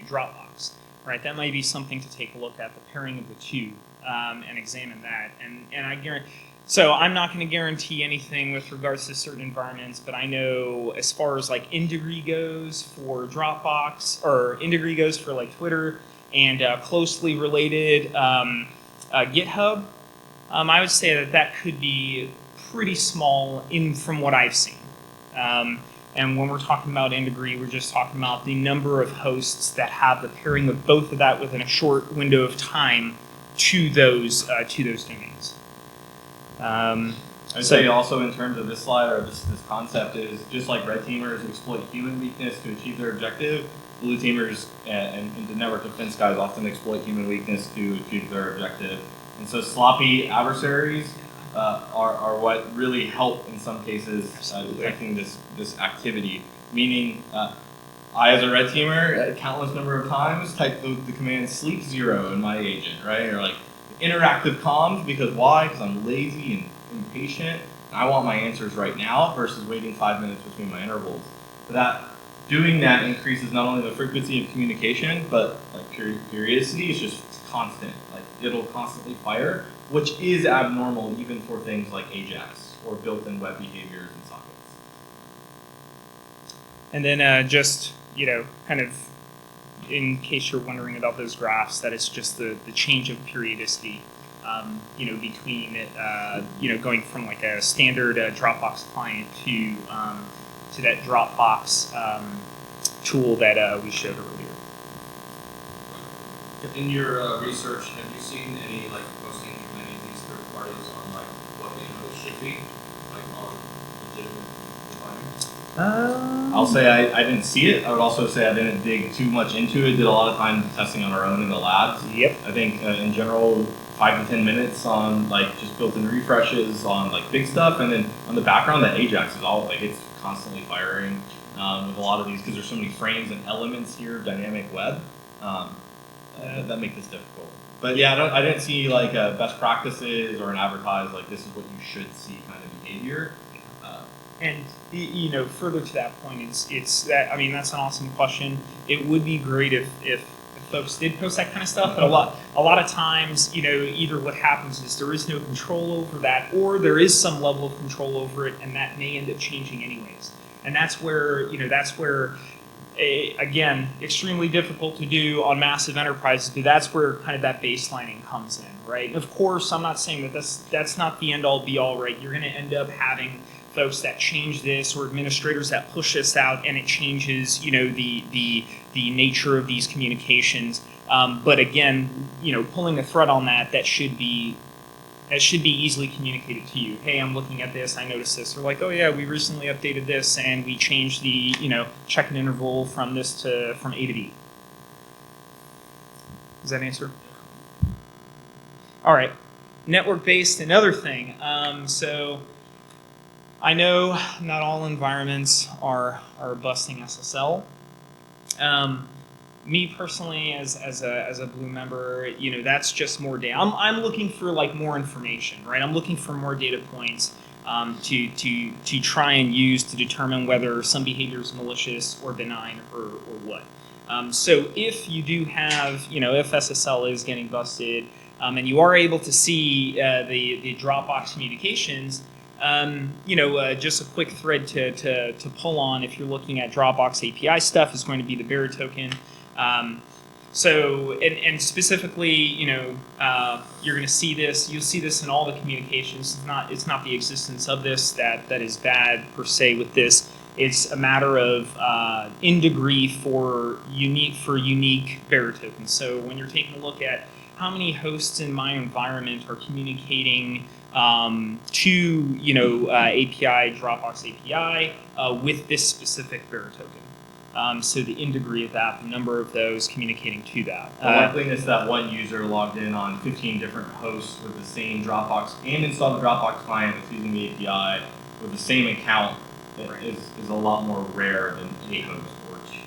Dropbox, right? That might be something to take a look at, the pairing of the two, and examine that. And I guarantee. So I'm not going to guarantee anything with regards to certain environments, but I know as far as like in-degree goes for Dropbox, or in-degree goes for like Twitter, and closely related GitHub, I would say that could be pretty small from what I've seen. And when we're talking about in-degree, we're just talking about the number of hosts that have the pairing of both of that within a short window of time to those domains. I'd say also in terms of this slide, or this concept, is just like red teamers exploit human weakness to achieve their objective, blue teamers and the network defense guys often exploit human weakness to achieve their objective. And so sloppy adversaries are what really help in some cases detecting this activity. Meaning, I as a red teamer, a countless number of times, type the command sleep 0 in my agent, right? Or like interactive comms, because why? Because I'm lazy and impatient. And I want my answers right now versus waiting 5 minutes between my intervals. But doing that increases not only the frequency of communication, but like periodicity is just constant. Like it'll constantly fire, which is abnormal even for things like Ajax or built-in web behaviors and sockets. And then just, kind of in case you're wondering about those graphs, that is just the change of periodicity, between, going from like a standard Dropbox client to that Dropbox tool that we showed earlier. In your research, have you seen any like posting from any of these third parties on like what they know it should be, like on legitimate environments? I'll say I didn't see it. I would also say I didn't dig too much into it. Did a lot of time testing on our own in the labs. Yep. I think in general, 5 to 10 minutes on like just built-in refreshes on like big stuff, and then on the background, that Ajax is all like it's constantly firing with a lot of these because there's so many frames and elements here of dynamic web that make this difficult. But yeah, I didn't see like best practices or an advertised like this is what you should see kind of behavior. And further to that point, it's that, I mean, that's an awesome question. It would be great if folks did post that kind of stuff, but a lot of times, either what happens is there is no control over that, or there is some level of control over it, and that may end up changing anyways. And that's where again, extremely difficult to do on massive enterprises, but that's where kind of that baselining comes in, right? Of course, I'm not saying that that's not the end-all be-all, right? You're going to end up having folks that change this, or administrators that push this out, and it changes, the nature of these communications. But again, pulling the thread on that should be easily communicated to you. Hey, I'm looking at this, I noticed this. Or like, oh yeah, we recently updated this and we changed the, check-in interval from A to B. Does that answer? All right, network-based, another thing. So I know not all environments are busting SSL. Me personally, as a Blue member, that's just more data. I'm looking for like more information, right? I'm looking for more data points to try and use to determine whether some behavior is malicious or benign or what. So if you do have, if SSL is getting busted, and you are able to see the Dropbox communications, just a quick thread to pull on if you're looking at Dropbox API stuff is going to be the bearer token. And specifically, you're going to see this. You'll see this in all the communications. It's not the existence of this that is bad per se with this. It's a matter of in degree for unique bearer tokens. So when you're taking a look at how many hosts in my environment are communicating to API, Dropbox API with this specific bearer token. So the in degree of that, the number of those communicating to that. The likeliness that one user logged in on 15 different hosts with the same Dropbox and installed the Dropbox client that's using the API with the same account is a lot more rare than a host or two.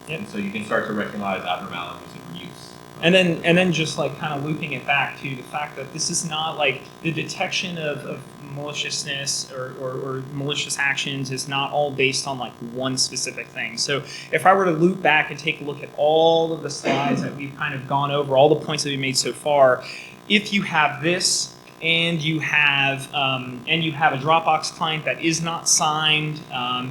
Yep. And so you can start to recognize abnormalities in use. And then just like kind of looping it back to the fact that this is not like the detection of maliciousness or malicious actions is not all based on like one specific thing. So if I were to loop back and take a look at all of the slides that we've kind of gone over, all the points that we made so far, if you have this and you have a Dropbox client that is not signed,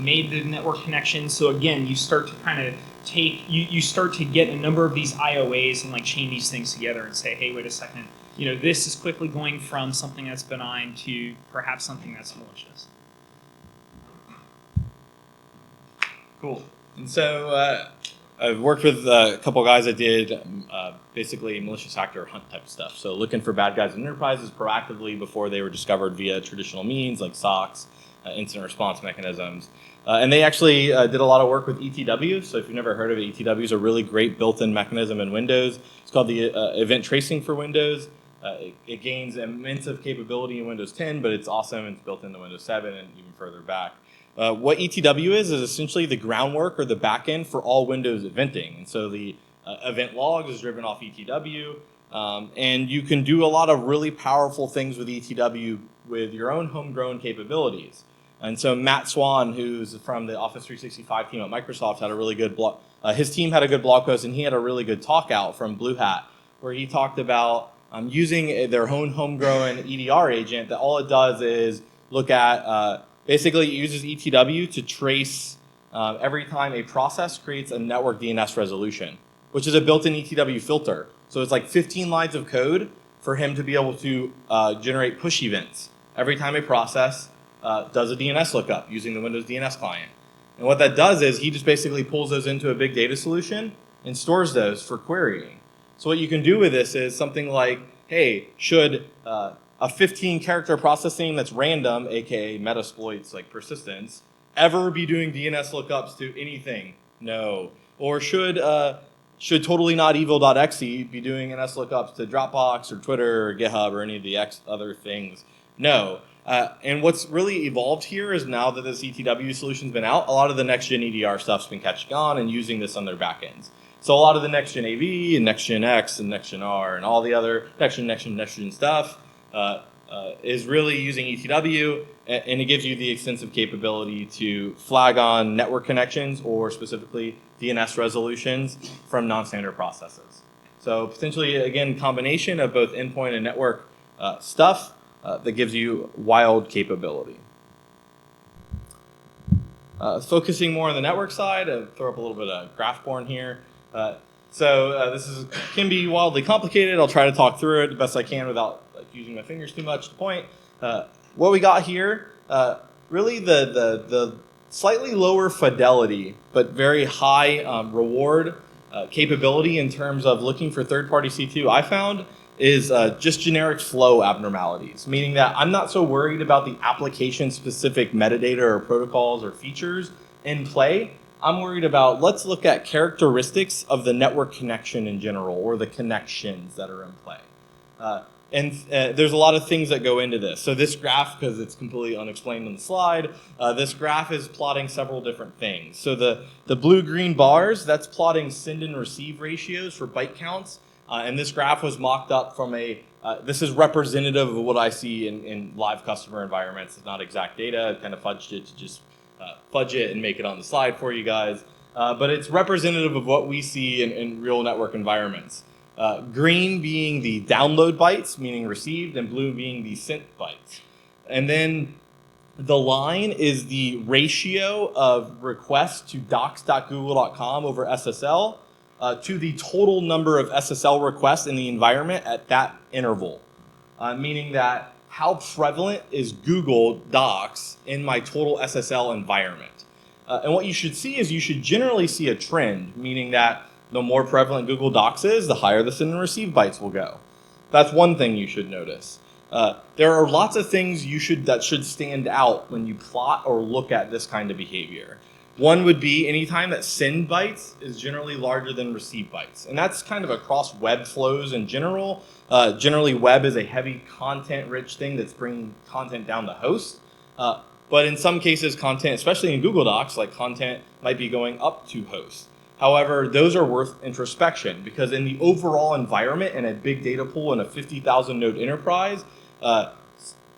made the network connection, so again, you start to kind of you start to get a number of these IOAs and like chain these things together and say, hey, wait a second, this is quickly going from something that's benign to perhaps something that's malicious. Cool. And so I've worked with a couple guys that did basically malicious actor hunt type stuff. So looking for bad guys in enterprises proactively before they were discovered via traditional means like SOCs, incident response mechanisms. And they actually did a lot of work with ETW. So if you've never heard of it, ETW is a really great built-in mechanism in Windows. It's called the event tracing for Windows. It gains immense of capability in Windows 10, but it's awesome. It's built into Windows 7 and even further back. What ETW is essentially the groundwork or the backend for all Windows eventing. And so the event log is driven off ETW. And you can do a lot of really powerful things with ETW with your own homegrown capabilities. And so Matt Swan, who's from the Office 365 team at Microsoft, had a really good blog. His team had a good blog post, and he had a really good talk out from Blue Hat, where he talked about using their own homegrown EDR agent. That all it does is look at basically it uses ETW to trace every time a process creates a network DNS resolution, which is a built-in ETW filter. So it's like 15 lines of code for him to be able to generate push events every time a process does a DNS lookup using the Windows DNS client. And what that does is he just basically pulls those into a big data solution and stores those for querying. So what you can do with this is something like, hey, should a 15-character processing that's random, aka metasploits like persistence, ever be doing DNS lookups to anything? No. Or should totally not evil.exe be doing NS lookups to Dropbox or Twitter or GitHub or any of the other things? No. And what's really evolved here is now that this ETW solution's been out, a lot of the next-gen EDR stuff's been catching on and using this on their backends. So a lot of the next-gen AV and next-gen X and next-gen R and all the other next-gen stuff is really using ETW, and it gives you the extensive capability to flag on network connections or specifically DNS resolutions from non-standard processes. So potentially, again, combination of both endpoint and network stuff that gives you wild capability. Focusing more on the network side, I'll throw up a little bit of graph porn here. This can be wildly complicated. I'll try to talk through it the best I can without using my fingers too much to point. What we got here, really the slightly lower fidelity, but very high reward capability in terms of looking for third-party C2 I found is just generic flow abnormalities, meaning that I'm not so worried about the application-specific metadata or protocols or features in play. I'm worried about, let's look at characteristics of the network connection in general, or the connections that are in play. There's a lot of things that go into this. So this graph, because it's completely unexplained on the slide, this graph is plotting several different things. So the blue-green bars, that's plotting send and receive ratios for byte counts. And this graph was mocked up from this is representative of what I see in live customer environments. It's not exact data. I kind of fudged it to just fudge it and make it on the slide for you guys. But it's representative of what we see in real network environments. Green being the download bytes, meaning received, and blue being the sent bytes. And then the line is the ratio of requests to docs.google.com over SSL to the total number of SSL requests in the environment at that interval. Meaning that how prevalent is Google Docs in my total SSL environment? And what you should see is you should generally see a trend, meaning that the more prevalent Google Docs is, the higher the send and receive bytes will go. That's one thing you should notice. There are lots of things that should stand out when you plot or look at this kind of behavior. One would be anytime that send bytes is generally larger than receive bytes. And that's kind of across web flows in general. Generally, web is a heavy content-rich thing that's bringing content down the host. But in some cases, content, especially in Google Docs, like content might be going up to host. However, those are worth introspection because in the overall environment in a big data pool in a 50,000 node enterprise,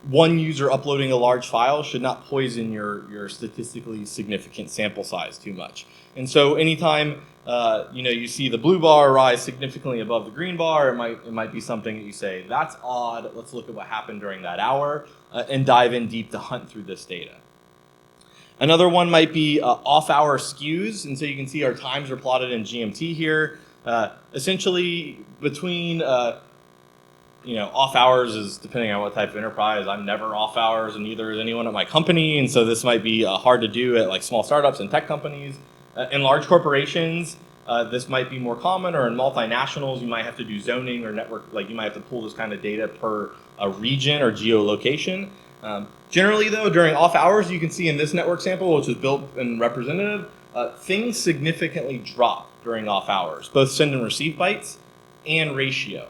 one user uploading a large file should not poison your statistically significant sample size too much. And so anytime you see the blue bar rise significantly above the green bar, it might be something that you say, that's odd, let's look at what happened during that hour and dive in deep to hunt through this data. Another one might be off-hour skews, and so you can see our times are plotted in GMT here. Essentially, between off hours is depending on what type of enterprise. I'm never off hours, and neither is anyone at my company, and so this might be hard to do at like small startups and tech companies. In large corporations, this might be more common, or in multinationals, you might have to do zoning or network, like you might have to pull this kind of data per region or geolocation. Generally, though, during off hours, you can see in this network sample, which was built and representative, things significantly drop during off hours, both send and receive bytes and ratio.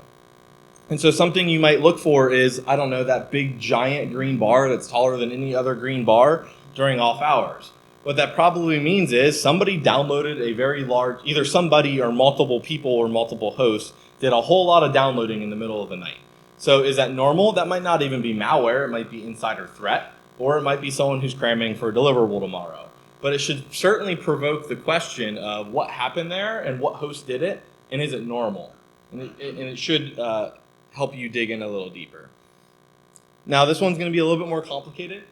And so something you might look for is, I don't know, that big giant green bar that's taller than any other green bar during off hours. What that probably means is somebody downloaded a very large, either somebody or multiple people or multiple hosts did a whole lot of downloading in the middle of the night. So is that normal? That might not even be malware. It might be insider threat, or it might be someone who's cramming for a deliverable tomorrow. But it should certainly provoke the question of what happened there and what host did it, and is it normal? And it should help you dig in a little deeper. Now, this one's going to be a little bit more complicated.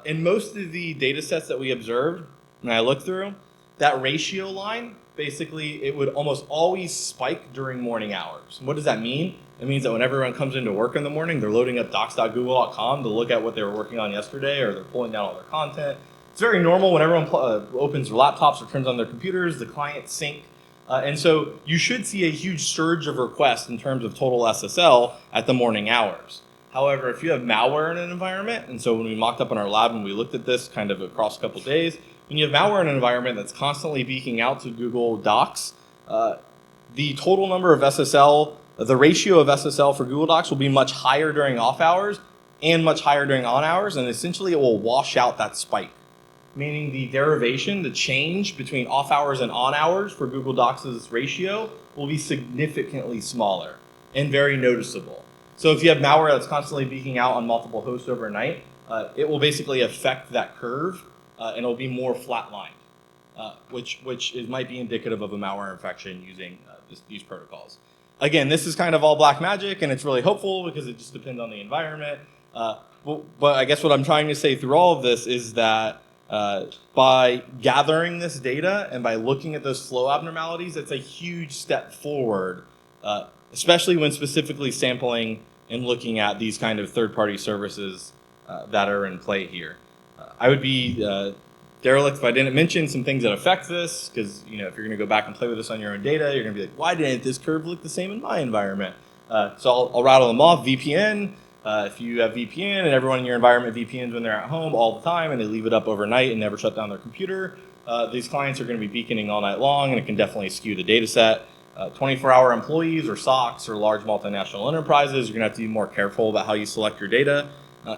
In most of the data sets that we observed, and I looked through, that ratio line, basically, it would almost always spike during morning hours. And what does that mean? It means that when everyone comes into work in the morning, they're loading up docs.google.com to look at what they were working on yesterday, or they're pulling down all their content. It's very normal when everyone opens their laptops or turns on their computers, the clients sync. And so you should see a huge surge of requests in terms of total SSL at the morning hours. However, if you have malware in an environment, and so when we mocked up in our lab and we looked at this kind of across a couple days, when you have malware in an environment that's constantly beaking out to Google Docs, the total number of SSL, the ratio of SSL for Google Docs will be much higher during off hours and much higher during on hours, and essentially it will wash out that spike. Meaning the derivation, the change between off hours and on hours for Google Docs' ratio will be significantly smaller and very noticeable. So if you have malware that's constantly beaking out on multiple hosts overnight, it will basically affect that curve and it'll be more flatlined, which might be indicative of a malware infection using these protocols. Again, this is kind of all black magic, and it's really hopeful because it just depends on the environment. But I guess what I'm trying to say through all of this is that by gathering this data and by looking at those flow abnormalities, it's a huge step forward, especially when specifically sampling and looking at these kind of third-party services that are in play here. I would be derelict if I didn't mention some things that affect this, because if you're going to go back and play with this on your own data, you're going to be like, why didn't this curve look the same in my environment? So I'll rattle them off. VPN. If you have VPN and everyone in your environment VPNs when they're at home all the time and they leave it up overnight and never shut down their computer, these clients are going to be beaconing all night long, and it can definitely skew the data set. 24-hour employees or SOCs or large multinational enterprises, you're going to have to be more careful about how you select your data.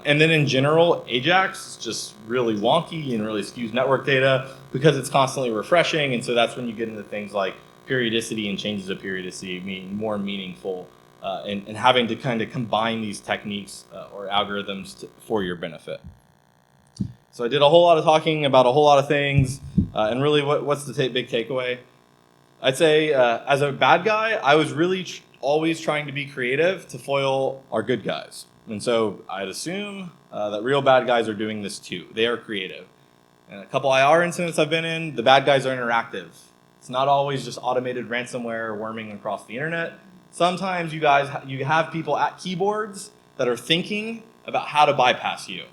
And then in general, Ajax is just really wonky and really skews network data because it's constantly refreshing, and so that's when you get into things like periodicity and changes of periodicity being more meaningful. And having to kind of combine these techniques or algorithms for your benefit. So I did a whole lot of talking about a whole lot of things, and really what's the big takeaway? I'd say as a bad guy, I was really always trying to be creative to foil our good guys. And so I'd assume that real bad guys are doing this too. They are creative. And a couple IR incidents I've been in, the bad guys are interactive. It's not always just automated ransomware worming across the internet. Sometimes you have people at keyboards that are thinking about how to bypass you.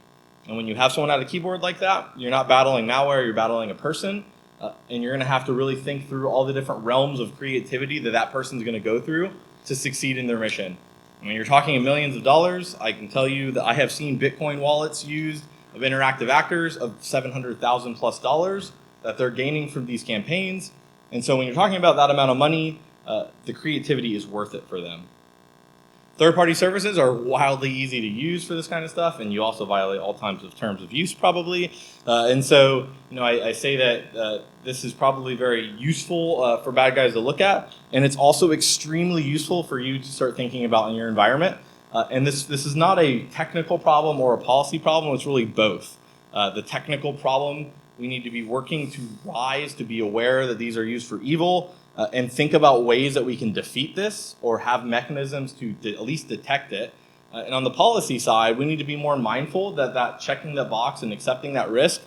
And when you have someone at a keyboard like that, you're not battling malware, you're battling a person, and you're going to have to really think through all the different realms of creativity that person's going to go through to succeed in their mission. When you're talking in millions of dollars, I can tell you that I have seen Bitcoin wallets used of interactive actors of $700,000 plus. that they're gaining from these campaigns. And so when you're talking about that amount of money, the creativity is worth it for them. Third-party services are wildly easy to use for this kind of stuff, and you also violate all types of terms of use probably. And so, I say that this is probably very useful for bad guys to look at, and it's also extremely useful for you to start thinking about in your environment. And this is not a technical problem or a policy problem, it's really both. The technical problem, we need to be working to rise, to be aware that these are used for evil, and think about ways that we can defeat this or have mechanisms to at least detect it. And on the policy side, we need to be more mindful that checking that box and accepting that risk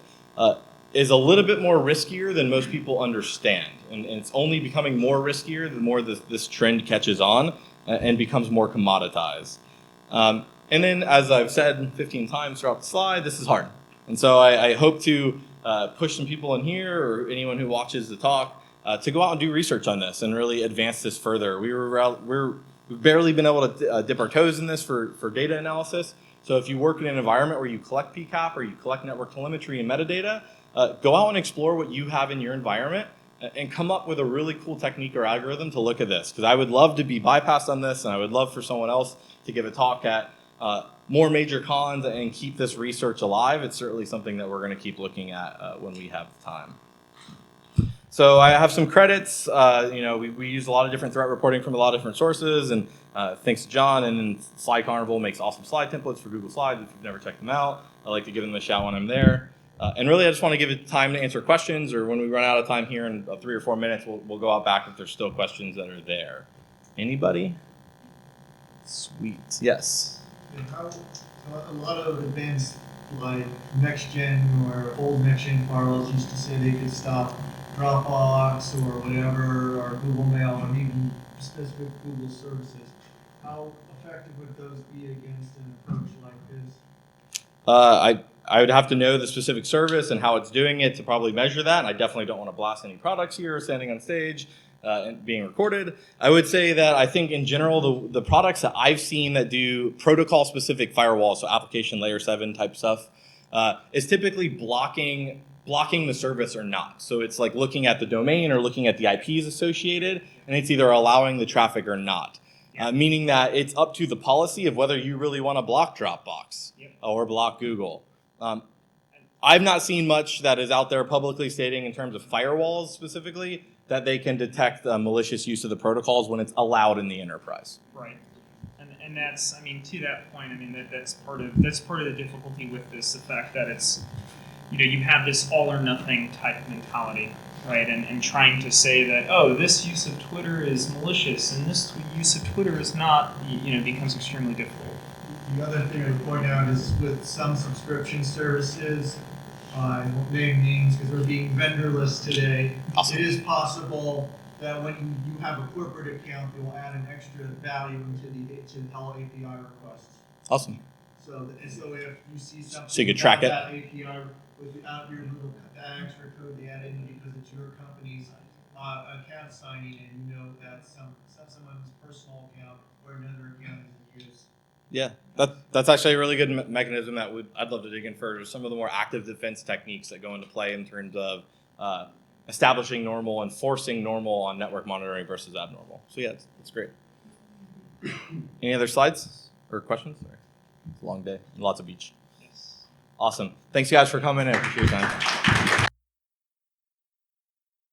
is a little bit more riskier than most people understand. And it's only becoming more riskier the more this trend catches on and becomes more commoditized. And then, as I've said 15 times throughout the slide, this is hard. And so I hope to push some people in here or anyone who watches the talk to go out and do research on this and really advance this further. We've barely been able to dip our toes in this for data analysis. So if you work in an environment where you collect PCAP or you collect network telemetry and metadata, go out and explore what you have in your environment and come up with a really cool technique or algorithm to look at this. Because I would love to be bypassed on this, and I would love for someone else to give a talk at more major cons and keep this research alive. It's certainly something that we're going to keep looking at when we have time. So I have some credits. We use a lot of different threat reporting from a lot of different sources, and thanks to John, and then Slide Carnival makes awesome slide templates for Google Slides if you've never checked them out. I like to give them a shout when I'm there. And really, I just want to give it time to answer questions, or when we run out of time here in 3 or 4 minutes, we'll go out back if there's still questions that are there. Anybody? Sweet. Yes. A lot of advanced, like next-gen or old next-gen firewalls used to say they could stop Dropbox or whatever, or Google Mail, or even specific Google services. How effective would those be against an approach like this? I would have to know the specific service and how it's doing it to probably measure that. And I definitely don't want to blast any products here standing on stage and being recorded. I would say that I think in general, the products that I've seen that do protocol-specific firewalls, so application layer 7 type stuff, is typically blocking the service or not. So it's like looking at the domain or looking at the IPs associated, and it's either allowing the traffic or not. Meaning that it's up to the policy of whether you really want to block Dropbox or block Google. I've not seen much that is out there publicly stating in terms of firewalls specifically that they can detect malicious use of the protocols when it's allowed in the enterprise. Right. And that's, to that point, that's part of the difficulty with this, the fact that it's, you have this all or nothing type mentality, right? And trying to say that, oh, this use of Twitter is malicious and this use of Twitter is not, becomes extremely difficult. The other thing I would point out is with some subscription services, I won't name names because we're being vendorless today. Awesome. It is possible that when you have a corporate account, they will add an extra value to all API requests. Awesome. So if you see something So you could track it. that API without your little that extra code they add in because it's your company's account signing, and you know that someone's personal account or another account is used. Yeah, that's actually a really good mechanism that I'd love to dig in further. Some of the more active defense techniques that go into play in terms of establishing normal and forcing normal on network monitoring versus abnormal. So yeah, it's great. Any other slides or questions? It's a long day, lots of beach. Yes. Awesome. Thanks guys for coming in. I appreciate your time.